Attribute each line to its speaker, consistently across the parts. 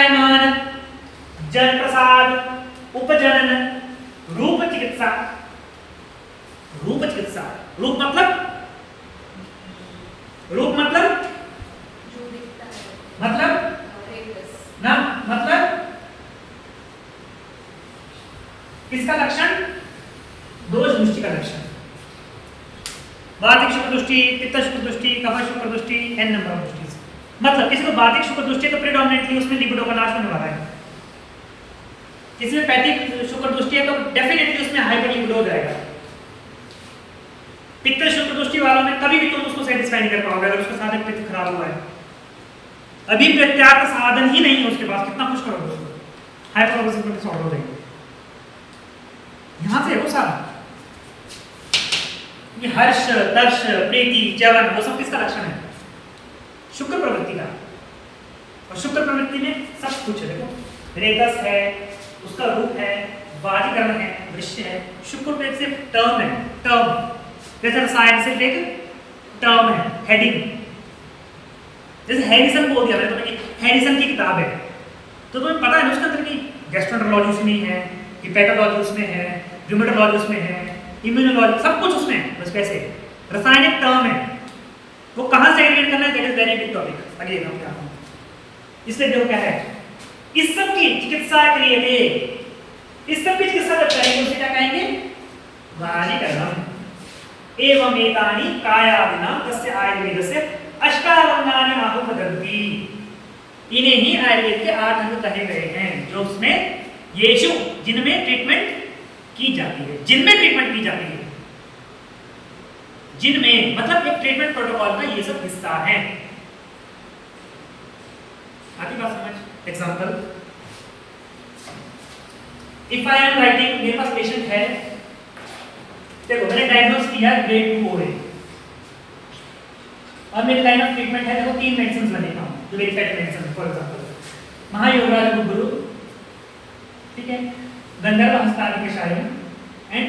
Speaker 1: जायमान, जन प्रसाद, उपजनन, रूप चिकित्सा। रूप चिकित्सा, रूप मतलब
Speaker 2: जो दिखता है,
Speaker 1: मतलब ना, मतलब किसका लक्षण? दोष दृष्टि का लक्षण। वातिक शुक्र दृष्टि, पित्त शुक्र दृष्टि, कफ शुक्र दृष्टि, n नंबर ऑफ दृष्टि। मतलब किसी को वातिक शुक्र दृष्टि तो प्रेडोमिनेटली उसमें लिबिडो का नाश होने वाला है। किसी में पैथिक शुक्र दृष्टि है तो डेफिनेटली उसमें हाइपर लिबिडो हो जाएगा। पित्त शुक्र दृष्टि वालों में कभी भी तुम उसको सेटिस्फाई नहीं कर पाओगे अगर उसका साधन पित्त खराब हुआ है। अभी प्रत्यार का साधन ही नहीं है उसके पास, कितना खुश करोगे उसको? हाइपर सॉल्व हो जाएंगे। यहां से वो सारा ये हर्ष, दर्श, प्रीति, जवन, वो सब किसका लक्षण है? शुक्र प्रवृत्ति का। और शुक्र प्रवृत्ति में सब कुछ है। देखो रेतस है, उसका रूप है, वाजीकरण है, वृश्य है। शुक्र पे सिर्फ टर्म है, टर्म। जैसे रसायन सिर्फ एक टर्म है, हेडिंग। जैसे हैरिसन बोल दिया मैंने तुम्हें कि हैरिसन की किताब है, तो तुम्हें पता है ना उसके अंदर की गैस्ट्रोएंटेरोलॉजी उसमें है, हिपैटोलॉजी उसमें है, रूमेटोलॉजी उसमें है, इम्यूनोलॉजी, सब कुछ उसमें है। बस कैसे रासायनिक टर्म है, वो कहां से एग्रीड करना है, that is very big topic. Again हम क्या कहूं, इसलिए देखो क्या है, इस सब की चिकित्सा क्रियते, इस सब की चिकित्सा जब करेंगे उसे क्या कहेंगे? वाजीकरणम। एवं एतानि कायादिना तस्य आयुर्वेदस्य अष्टावंगानि आहुपदन्ति। इन्हें ही आयुर्वेद के 8 अंग कहे गए हैं, जो उसमें येषु जिनमें ट्रीटमेंट की जाती है, जिनमें ट्रीटमेंट की जाती है, जिनमें मतलब एक ट्रीटमेंट प्रोटोकॉल का ये सब हिस्सा है। आती बात समझ? Example, if I am writing, मेरे पास पेशेंट है, देखो मैंने डायग्नोस किया ग्रेड 2 ओए और मेरी लाइन ऑफ ट्रीटमेंट है, देखो 3 मेडिसिन बनेगा जो वेरीफाइड मेडिसिन। फॉर एग्जांपल महायोगराज गुरु, ठीक है, गंधर्व हस्तानि कषायम एंड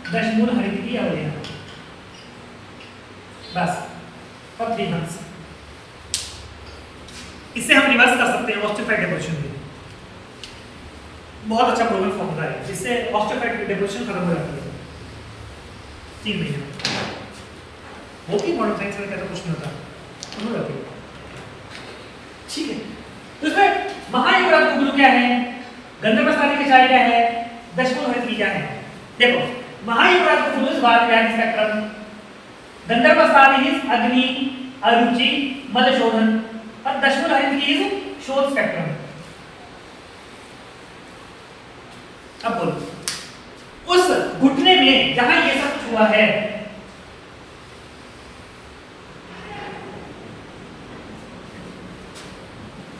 Speaker 1: दशमूल हरित की अवलेहन, बस, और 3 मंथ्स। इससे हम रिवर्स कर सकते हैं ऑस्टियोफाइड डेपोजिशन भी। बहुत अच्छा प्रोग्राम फॉर्मूला है जिससे ऑस्टियोफाइड डेपोजिशन खत्म हो जाती है 3 महीने में। वो भी मॉडर्न साइंस में कहता कुछ नहीं होता, हो जाती है। ठीक है, तो इसमें महायोगराज गुरु क्या है, गंधर्व हस्तानि कषाय क्या है, दशमूल हरित की क्या है। देखो महायोगराज गुरु इस बात व्याधि स्पेक्ट्रम, गंधर्व हस्तानि इज अग्नि, अरुचि, मल शोधन, और दशमूल हरित की इज शोध स्पेक्ट्रम। अब बोलो उस घुटने में जहां ये सब कुछ हुआ है,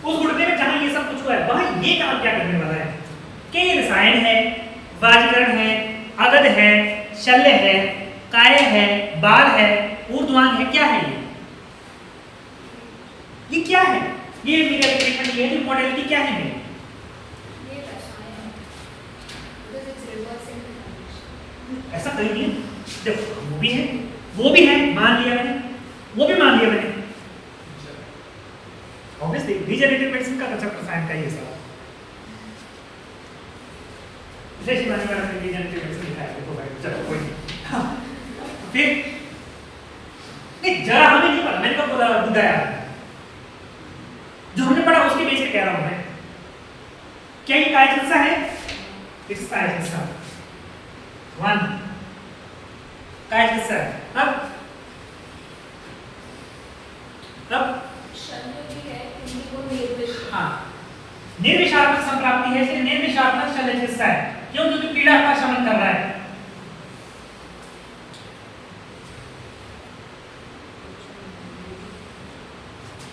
Speaker 1: उस घुटने में जहां ये सब कुछ हुआ है वहां ये काम क्या करने वाला है? कि रसायन है, वाजीकरण है, अगध है, शल्य है, काय है, बाल है, ऊर्ध्वांग है, क्या है ये क्या है? ये मेरा ट्रीटमेंट, ये जो मॉडलिटी क्या है मेरी? ऐसा कहीं नहीं। देखो वो भी है, वो भी है, मान लिया मैंने, वो भी मान लिया मैंने। ऑब्वियसली रीजनरेटिव मेडिसिन का कंसेप्ट रसायन का ही है। विशेष मानने वाला रीजनरेटिव मेडिसिन लिखा है, देखो भाई चलो कोई नहीं। फिर नहीं, जरा हमें नहीं पता, मैंने कब बोला बुधाया, जो हमने पढ़ा उसके बेस पे कह रहा हूं मैं। क्या ये काय चिकित्सा है? इस काय चिकित्सा 1 काय चिकित्सा है। अब
Speaker 2: शल्य भी है, किसी को निर्विष,
Speaker 1: हाँ, निर्विषात्मक संप्राप्ति है, इसलिए निर्विषात्मक शल्य चिकित्सा है। क्यों? क्योंकि पीड़ा का शमन कर रहा है।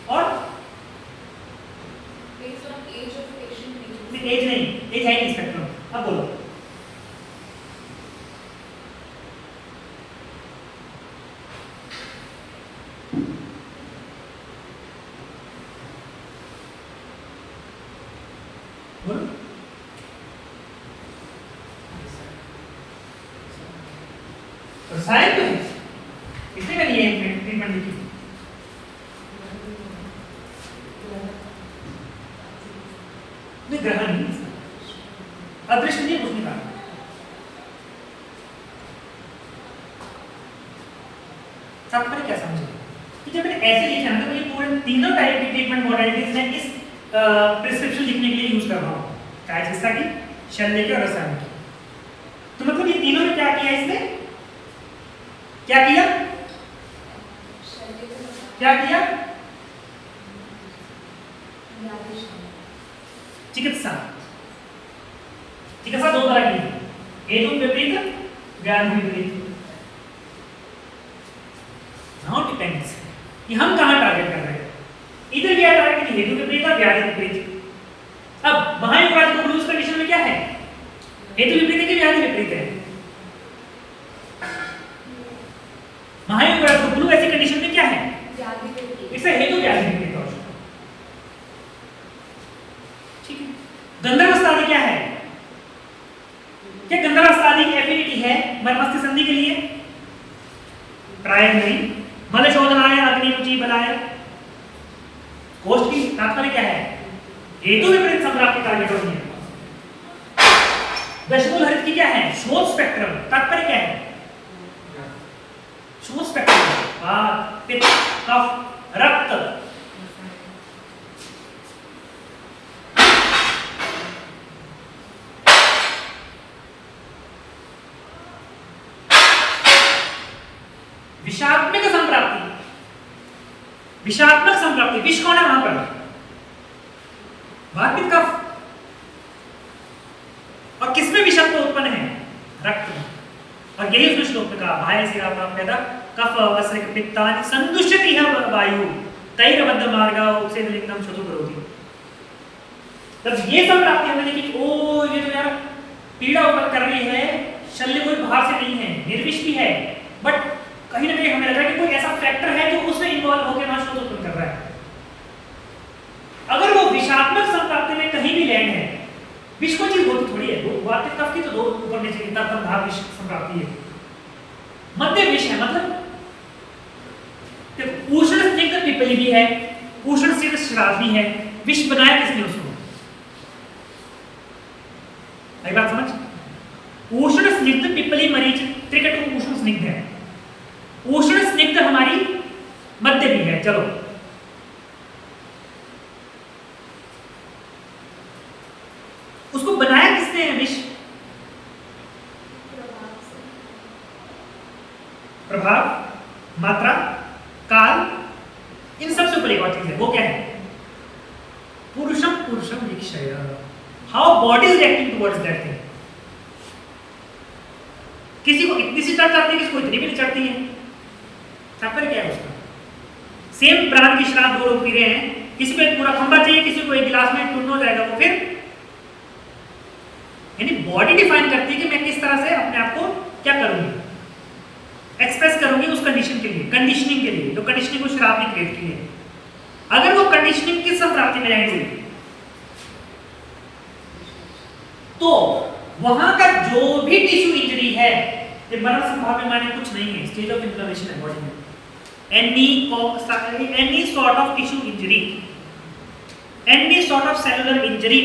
Speaker 1: और
Speaker 2: based on age of patient,
Speaker 1: age नहीं, एज है नहीं स्पेक्ट्रम। अब बोलो बोलो रसायन तो है, इसलिए मैंने ये ट्रीटमेंट लिखी। ग्रहण नहीं, अदृश्य नहीं, कुछ नहीं कहा। तात्पर्य क्या समझे कि जब मैंने ऐसे लिखा ना तो ये पूरे तीनों टाइप की ट्रीटमेंट मॉडलिटीज में इस प्रिस्क्रिप्शन लिखने के लिए यूज कर रहा हूँ, क्या चिकित्सा की, शल्य की और रसायन की। तो मतलब ये तीनों में क्या किया इसने, क्या किया, क्या किया, चिकित्सा। चिकित्सा दो तरह की है, हेतु विपरीत, व्याधि विपरीत। नाउ डिपेंड्स कि हम कहां टारगेट कर रहे हैं, इधर क्या टारगेट, हेतु विपरीत और व्याधि विपरीत। अब महायुगराज को ब्लूज कंडीशन में क्या है, हेतु विपरीत है कि व्याधि विपरीत है, महायुगराज को ब्लू ऐसी कंडीशन में क्या है, इट्स हेतु व्याधि विपरीत। ठीक है, गंधर्वस्थादि क्या है, क्या गंधर्वस्थादि की एफिनिटी है मर्मस्थ संधि के लिए, प्राय नहीं। मलशोधनाय अग्निरुचि बलाय, कोष्ठ की तात्पर्य क्या है, हेतु विपरीत संप्राप्ति टारगेट होती है। दशमूल हरित की क्या है, शोध स्पेक्ट्रम, तात्पर्य क्या है, शोध स्पेक्ट्रम, वात, पित्त, कफ, रक्त। विषात्मक संप्राप्ति, विषात्मक संप्राप्ति, विष कौन है वहां पर, वात, पित्त, कफ। और किसमें विषत्व उत्पन्न है, रक्त में। और यही उसने श्लोक में कहा, भाय सिरा प्राप्यदा कफ वस्रिक पित्तानि संदुष्यति है वायु तैरबद्ध मार्गा उत्सेद लिंगम शतु करोति। तब ये संप्राप्ति हमने देखी, ओ ये तो यार पीड़ा उत्पन्न कर रही है, शल्य कोई बाहर से नहीं है, निर्विष भी है, बट कहीं ना कहीं हमें लग रहा है कि कोई ऐसा फैक्टर है जो उसमें इन्वॉल्व होकर वहां शोध उत्पन्न कर रहा है। अगर वो विषात्मक संप्राप्ति में कहीं भी लैंड है, विष को चीज होती थोड़ी है, दो वात कफ की तो दो ऊपर नीचे की तब भाव विष संप्राप्ति है, मध्य विष है, मतलब उष्ण स्निग्ध पिपली भी है, उष्ण स्निग्ध शराब भी है, विष बनाया किसने उसको, आई बात समझ। उष्ण स्निग्ध पिपली मरीच त्रिकट उष्ण स्निग्ध है, उष्ण स्निग्ध हमारी मध्य भी है। चलो उसको बनाया किसने है विष, प्रभाव, मात्रा, काल, इन सबसे ऊपर एक और चीज है, वो क्या है, पुरुषम पुरुषम वीक्षय, how body is reacting towards that thing. किसी को इतनी सी चढ़ जाती है, किसी को इतनी भी नहीं चढ़ती है, तात्पर्य क्या है उसका। सेम प्राण की शराब दो लोग पी रहे हैं, किसी को एक पूरा खंबा चाहिए, किसी को एक गिलास में टूटना हो जाएगा, वो फिर यानी बॉडी डिफाइन करती है कि मैं किस तरह से अपने आप को क्या करूंगी, एक्सप्रेस करूंगी उस कंडीशन के लिए, कंडीशनिंग के लिए, जो कंडीशनिंग को शराब ने क्रिएट की है। अगर वो कंडीशनिंग किस संप्राप्ति में लैंड हुई, तो वहां का जो भी टिश्यू इंजरी है, ये मरण संभाव्य माने कुछ नहीं है, स्टेज ऑफ इन्फ्लेमेशन है बॉडी में, any sort of tissue injury, any sort of cellular injury,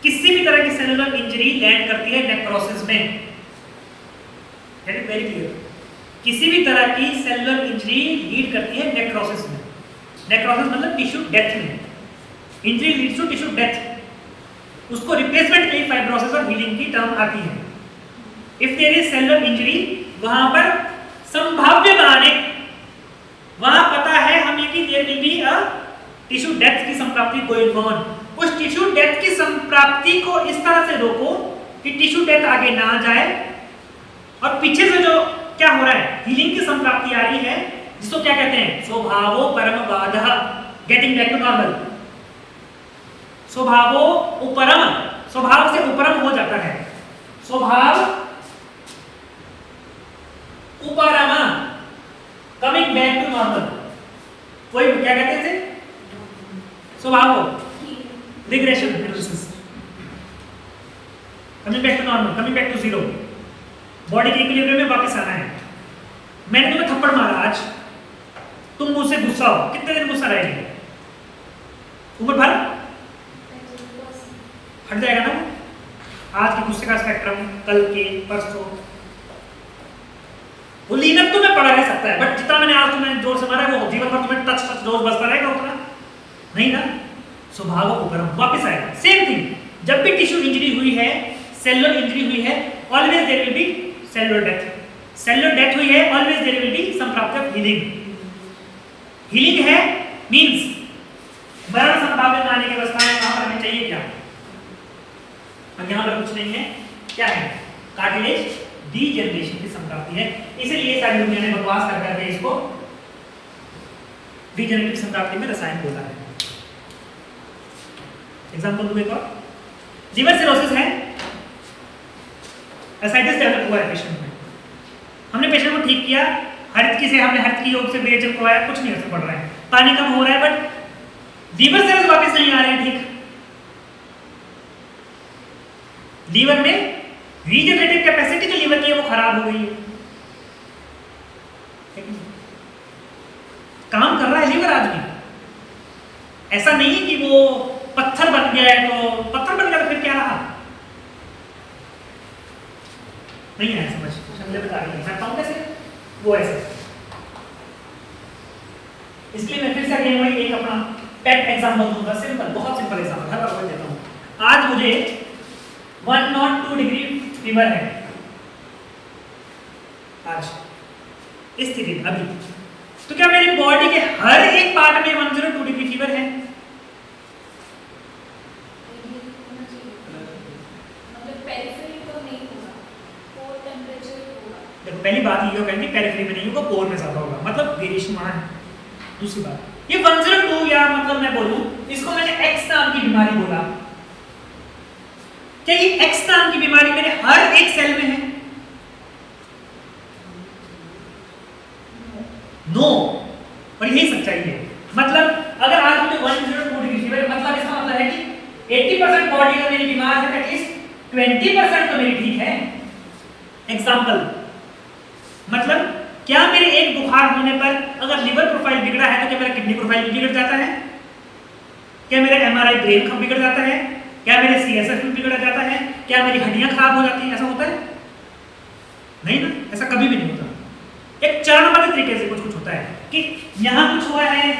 Speaker 1: किसी भी तरह की सेलुलर इंजरी लैंड करती है नेक्रोसिस में, वेरी क्लियर, किसी भी तरह की सेलुलर इंजरी लीड करती है नेक्रोसिस में। नेक्रोसिस मतलब टिश्यू डेथ में, injury leads to tissue death, उसको रिप्लेसमेंट के लिए फाइब्रोसिस और हीलिंग की टर्म आती है। If there is cellular injury, वहां पर संभाव्य माने, वहां पता है हमें कि there will be a tissue death की संप्राप्ति गोइंग ऑन। उस टिश्यू डेथ की संप्राप्ति को इस तरह से रोको कि टिश्यू डेथ आगे ना जाए, और पीछे से जो क्या हो रहा है, हीलिंग की संप्राप्ति आ रही है, जिसको क्या कहते हैं, स्वभावो परमवादः, गेटिंग बैक टू नॉर्मल। स्वभावो उपरम, स्वभाव से उपरम हो जाता है, स्वभाव उपरम, कमिंग बैक टू नॉर्मल। कोई क्या कहते हैं इसे, स्वभाव regression, coming back to normal, coming back to zero, body के इक्विलिब्रियम में वापस आना है। मैंने तुम्हें थप्पड़ मारा आज, तुम मुझसे गुस्सा हो, कितने दिन गुस्सा रहेगी, उम्र भर, हट जाएगा ना वो। आज के गुस्से का स्पेक्ट्रम, कल के, परसों, वो लीनअप तो मैं पड़ा रह सकता है, बट जितना मैंने आज तुम्हें जोर से मारा है वो जीवन भर तुम्हें टच जोर बजता रहेगा उतना नहीं ना। स्वभाव ऊपर वापस आएगा। सेम थिंग, जब भी टिश्यू इंजरी हुई है, सेलुलर इंजरी हुई है, always there will be cellular death. Cellular death हुई है, always there will be some property of healing. Healing है मींस मरण संभावित आने की अवस्था में वहां पर हमें चाहिए क्या, और यहाँ पर कुछ नहीं है, क्या है, कार्टिलेज डीजनरेशन की संप्राप्ति है। इसलिए सारी दुनिया ने बकवास कर करके इसको डीजनरेटिव संप्राप्ति में रसायन बोला है। एग्जांपल दूं एक और, लिवर सिरोसिस है, एसाइटिस डेवलप हुआ है पेशेंट में, हमने पेशेंट को ठीक किया, हरितकी से हमने हरितकी योग से विरेचन करवाया, कुछ नहीं असर पड़ रहा है, पानी कम हो रहा है, बट लीवर सेल्स वापस नहीं आ रहे हैं ठीक। लीवर में रीजनरेटिव कैपेसिटी जो लीवर की है वो खराब हो गई है। काम कर रहा है लीवर आज भी, ऐसा नहीं कि वो पत्थर बन गया है, तो पत्थर बन गया तो फिर क्या रहा, नहीं है समझ, मुझे बता रही है, मैं बताऊं कैसे, वो ऐसे। इसलिए मैं फिर से अगेन वही एक अपना पेट एग्जांपल दूंगा, सिंपल, बहुत सिंपल एग्जांपल हर बार देता हूं। आज मुझे 102 डिग्री फीवर है, आज इस स्थिति में अभी, तो क्या मेरी बॉडी के हर एक पार्ट में 102 डिग्री फीवर है? देखो पहली बात ये होगा कि पेरिफेरी में नहीं होगा, कोर में ज्यादा होगा, मतलब वेरिएशन वहां है। दूसरी बात, ये 102 या मतलब मैं बोलूं इसको मैंने एक्स नाम की बीमारी बोला, क्या ये एक्स नाम की बीमारी मेरे हर एक सेल में है? नो। और यही सच्चाई है, मतलब अगर आज मुझे 102 डिग्री फीवर, मतलब इसका मतलब है कि 80% बॉडी का मेरी बीमार है, एटलीस्ट 20% तो मेरी ठीक है। एग्जांपल, मतलब क्या मेरे एक बुखार होने पर अगर लिवर प्रोफाइल बिगड़ा है तो क्या मेरा किडनी प्रोफाइल भी बिगड़ जाता है? क्या मेरा एमआरआई ब्रेन का बिगड़ जाता है? क्या मेरे सीएसएफ भी बिगड़ जाता है? क्या मेरी हड्डियां खराब हो जाती हैं? ऐसा होता है? नहीं ना, ऐसा कभी भी नहीं होता। एक चरणबद्ध तरीके से कुछ कुछ होता है कि यहाँ कुछ हुआ है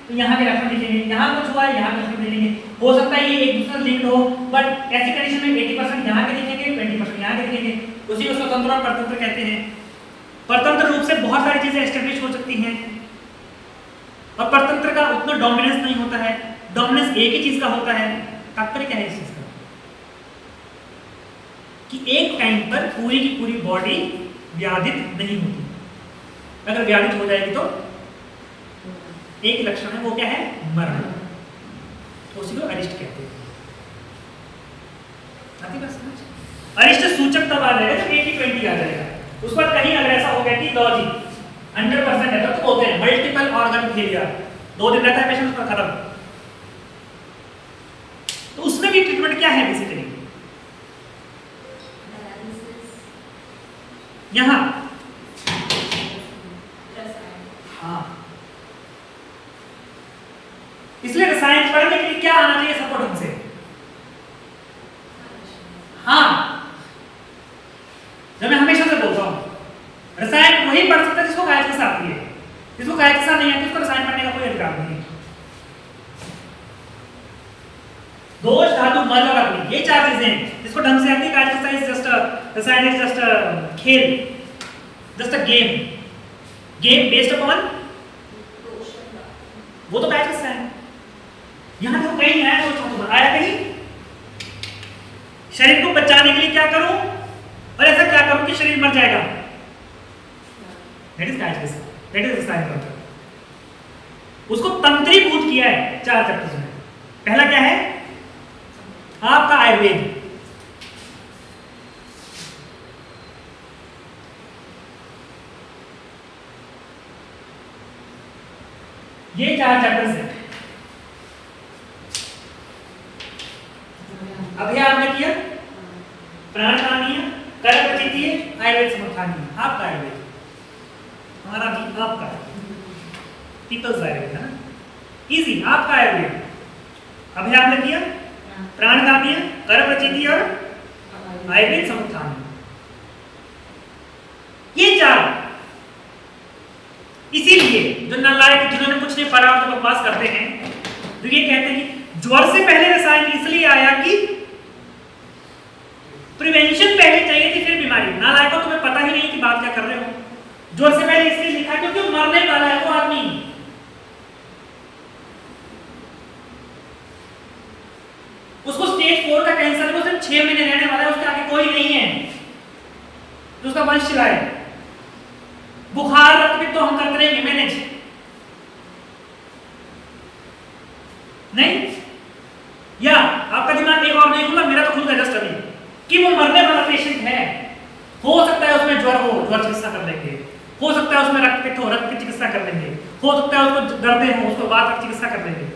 Speaker 1: तो यहाँ के लक्षण दिखेंगे, यहाँ कुछ हुआ है यहाँ के लक्षण दिखेंगे। हो सकता है ये एक दूसरे से लिंक्ड हो, बट ऐसी कंडीशन में 80% यहाँ के दिखेंगे, 20% यहाँ के दिखेंगे। उसी को स्वतंत्र और परतंत्र कहते हैं। परतंत्र रूप से बहुत सारी चीजें एस्टेब्लिश हो सकती हैं और परतंत्र का उतना डोमिनेंस नहीं होता है, डोमिनेंस एक ही चीज का होता है। तात्पर्य क्या है इस चीज का, कि एक टाइम पर पूरी की पूरी बॉडी व्याधित नहीं होती। अगर व्याधित हो जाएगी तो एक लक्षण है, वो क्या है, मरण। तो उसी को अरिष्ट कहते हैं। आती बात समझ? अरिष्ट सूचक तब आ जाएगा जब 80-20 आ जाएगा। उस पर कहीं अगर ऐसा हो गया कि लॉजी 100% है तो बोलते हैं मल्टीपल ऑर्गन फेलियर, 2 दिन रहता है पेशेंट उसका खत्म। तो उसमें भी ट्रीटमेंट क्या है बेसिकली, यहां हाँ, इसलिए रसायन पढ़ने के लिए क्या आना चाहिए सबको ढंग से। हाँ, जब मैं हमेशा से बोलता हूं रसायन वही पढ़ सकता है जिसको कायदे से आती है, जिसको कायदे से नहीं आती उसको रसायन पढ़ने का कोई अधिकार नहीं है। दोष, धातु, मल और अग्नि, ये 4 चीजें जिसको ढंग से आती है। कायदे से जस्ट रसायन इज जस्ट अ खेल, just a game based upon, वो तो कायदे से है। यहां तो कहीं आया तो आया कहीं शरीर को बचाने के लिए क्या करूं और ऐसा क्या करूं कि शरीर मर जाएगा। दैट इज कायदे से, दैट इज रसायन तंत्र। उसको तंत्रीभूत किया है 4 चैप्टर्स में। पहला क्या है आपका आयुर्वेद, ये 4 चैप्टर्स हैं। अभियान में किया, प्राणकामीय, कर्मचितीय, आयुर्वेद समर्थनीय, आपका आयुर्वेद, हमारा भी आपका पीपल्स आयुर्वेद है ना, इजी, आपका आयुर्वेद। अभियान में किया, प्राणकामीय, कर प्रचिति और आयुर्वेद समुत्थान। ये चार, इसीलिए जो नालायक जिन्होंने कुछ नहीं पढ़ा और जो बकवास करते हैं, तो ये कहते हैं कि ज्वर से पहले रसायन इसलिए आया कि प्रिवेंशन पहले चाहिए थी फिर बीमारी। नालायकों, तुम्हें पता ही नहीं कि बात क्या कर रहे हो। ज्वर से पहले इसलिए लिखा क्योंकि मरने वाला है वो आदमी। उसको स्टेज 4 का कैंसर है, वो सिर्फ 6 महीने रहने वाला है, उसके आगे कोई नहीं है जो उसका वंश चलाए। बुखार रक्त तो हम करते रहेंगे मैनेज, नहीं? या आपका दिमाग एक और नहीं खुला, मेरा तो खुल गया जस्ट अभी, कि वो मरने वाला पेशेंट है। हो सकता है उसमें ज्वर हो, ज्वर चिकित्सा कर लेंगे। हो सकता है उसमें रक्त पित्त हो, रक्त की चिकित्सा कर लेंगे। हो सकता है उसको दर्द हो, उसको वात की चिकित्सा कर लेंगे।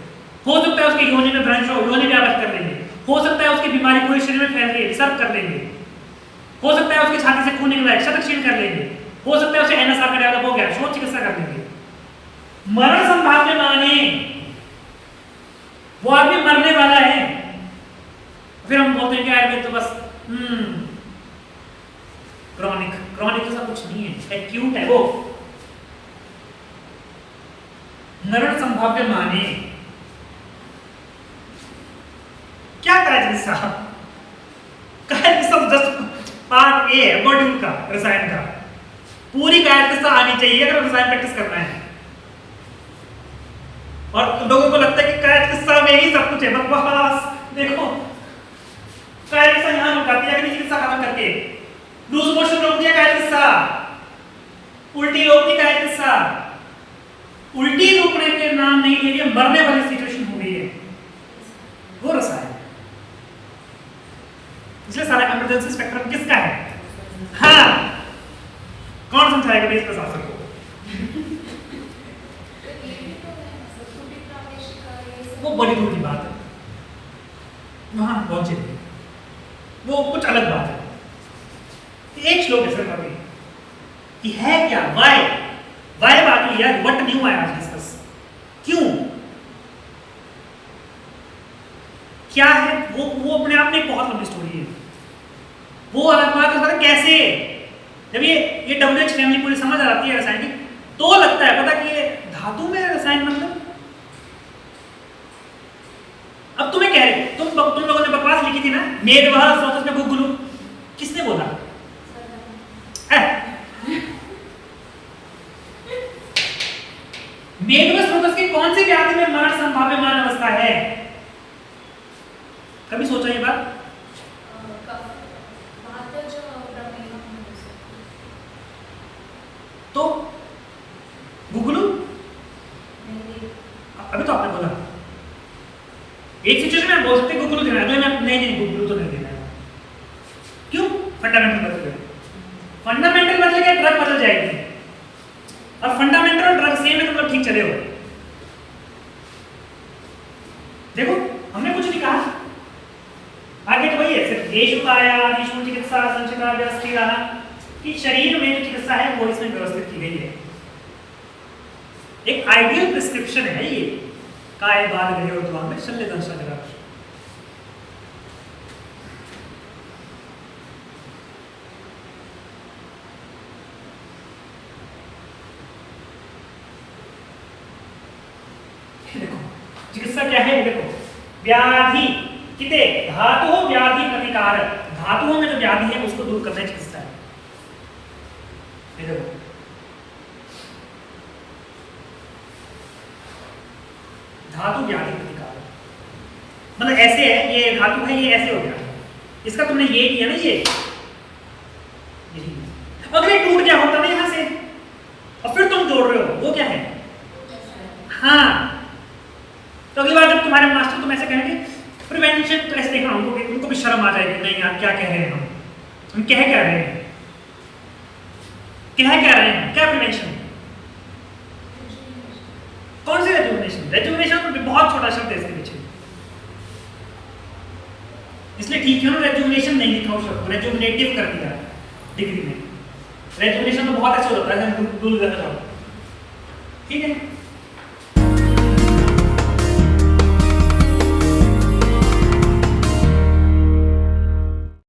Speaker 1: हो सकता है उसके योनि में भ्रंश हो, योनि व्यापक कर लेंगे। हो सकता है उसकी बीमारी पूरे शरीर में फैल रही है, रिसर्व कर लेंगे। हो सकता है उसकी छाती से खून निकल रहा है, शतक्षीण कर लेंगे। हो सकता है उसे एनएसआर का डेवलप हो गया, शोध चिकित्सा कर लेंगे। मरण संभाव्य माने वो आदमी मरने वाला है, फिर हम बोलते हैं कि आयुर्वेद तो बस क्रॉनिक। क्रॉनिक जैसा कुछ नहीं है, एक्यूट है वो। मरण संभाव्य माने क्या काज किस्सा? काज किस्सा तो जस्ट पार्ट ए है मॉड्यूल का, रसायन का। पूरी काज किस्सा आनी चाहिए अगर रसायन प्रैक्टिस करना है। और लोगों को लगता है कि काज किस्सा में ही सब कुछ है, बकवास। देखो काज किस्सा यहाँ रुकाती है, अगली चिकित्सा खत्म करके लूज मोशन रोक दिया काज किस्सा, उल्टी रोक दी काज किस्सा। उल्टी रोकने के नाम नहीं ले लिए, मरने वाली सिचुएशन हो गई है, वो रसायन। इसलिए सारा इमरजेंसी स्पेक्ट्रम किसका है? हाँ, कौन समझाएगा बेस प्रशासन को? वो बड़ी दूर की बात है, वहां पहुंचे वो कुछ अलग बात है। एक श्लोक है सिर्फ अभी कि है क्या, वाई बाकी यार, व्हाट न्यू आया आज डिस्कस, क्यों क्या है वो अपने आप में एक बहुत लंबी स्टोरी है। वो अलग बात है कैसे, जब ये WH फैमिली पूरी समझ आ जाती है रसायन की, तो लगता है पता कि ये धातु में रसायन मतलब। अब तुम्हें कह रहे तुम लोगों ने बकवास लिखी थी ना, मेदवह स्रोतस में गुगुलू, किसने बोला? मेदवह स्रोतस की कौन सी व्याधि में मरण संभाव्यमान अवस्था है? कभी सोचा ये बात? तो गुगुलू अभी तो आपने बोला एक सिचुएशन में बोल सकते गुगुलू देना है, तो नहीं गुगुलू तो नहीं देना है। क्यों? फंडामेंटल बदल गए। फंडामेंटल बदल गया, ड्रग बदल जाएगी। और फंडामेंटल और ड्रग सेम है तो मतलब ठीक चले हो। देखो हमने कुछ नहीं कहा, आगे तो वही है, सिर्फ देश उपाया आदिशु चिकित्सा संचिता व्यवस्थिता कि शरीर में जो चिकित्सा है वो इसमें व्यवस्थित की गई है। एक आइडियल प्रिस्क्रिप्शन है ये, काय बाल गृह और द्वार में शल्य दंशा जगह। देखो चिकित्सा क्या है, देखो व्याधि किते धातु व्याधि प्रतिकार, धातुओं में जो व्याधि है उसको दूर करना चिकित्सा है। देखो धातु व्याधि प्रतिकार मतलब ऐसे है, ये धातु है, ये ऐसे हो गया, इसका तुमने ये किया ना, ये अगर ये टूट गया होता ना यहां से और फिर तुम जोड़ रहे हो, वो क्या है? हाँ, तो अगली बार जब तुम्हारे मास्टर तुम ऐसे कहेंगे प्रिवेंशन, तो ऐसे देखना उनको भी शर्म आ जाएगी, नहीं यार क्या कह रहे हैं हम कह क्या रहे हैं, क्या प्रिवेंशन? कौन सी रेजुविनेशन? रेजुविनेशन तो बहुत छोटा शब्द है इसके पीछे, इसलिए ठीक है ना रेजुविनेशन नहीं लिखा उस शब्द को, रेजुविनेटिव कर दिया डिग्री में। रेजुविनेशन तो बहुत अच्छा होता है, ठीक है।